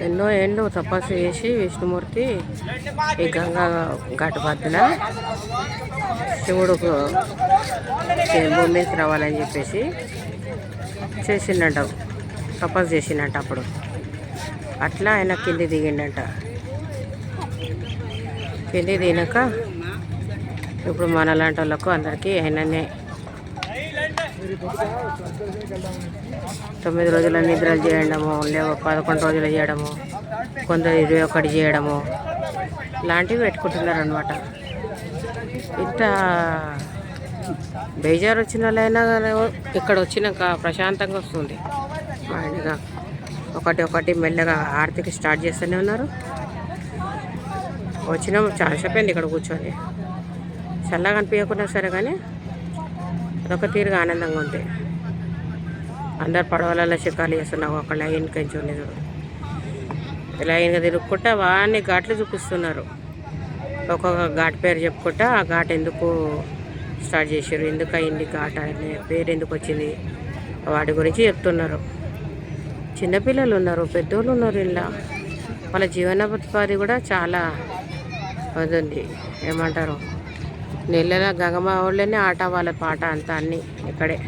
ఎన్నో ఏళ్ళు తపస్సు చేసి విష్ణుమూర్తి ఈ గంగా ఘాటు వద్దున శివుడుకు భూమి మీదకి రావాలని చెప్పేసి చేసిండంట, తపస్సు చేసిండంట. అప్పుడు అట్లా ఆయన కింది దిగిండంట. కింది దిగినాక ఇప్పుడు మనలాంటి వాళ్ళకు అందరికీ ఆయననే 9 రోజుల నిద్రలు చేయడము, లేవ 11 రోజులు చేయడము, కొందరు 21 చేయడము లాంటివి పెట్టుకుంటున్నారు అనమాట. ఇంత బేజారు వచ్చిన వాళ్ళైనా ఇక్కడ వచ్చినాక ప్రశాంతంగా వస్తుంది మైండ్గా. ఒకటి మెల్లగా ఆర్తికి స్టార్ట్ చేస్తూనే ఉన్నారు. వచ్చినాము చాలా సేపు ఇక్కడ కూర్చొని, చల్లగా అనిపించకుండా సరే కానీ అదొక తీరుగా ఆనందంగా ఉంది. అందరు పడవలలో షికార్లు చేస్తున్నారు. ఒక లైన్ కంచి చూడు, లైన్గా తిరుగుకుంటా వాడిని ఘాట్లు చూపిస్తున్నారు. ఒక్కొక్క ఘాట్ పేరు చెప్పుకుంటా ఆ ఘాట్ ఎందుకు స్టార్ట్ చేశారు, ఎందుకు అయింది ఘాట్ అనే పేరు ఎందుకు వచ్చింది వాటి గురించి చెప్తున్నారు. చిన్నపిల్లలు ఉన్నారు, పెద్దోళ్ళు ఉన్నారు. ఇలా వాళ్ళ జీవనోపాధి కూడా చాలా ఉంది. ఏమంటారు, నెలల గంగమ్మ వాళ్ళనే ఆట, వాళ్ళ పాట అంతా అన్నీ ఇక్కడే.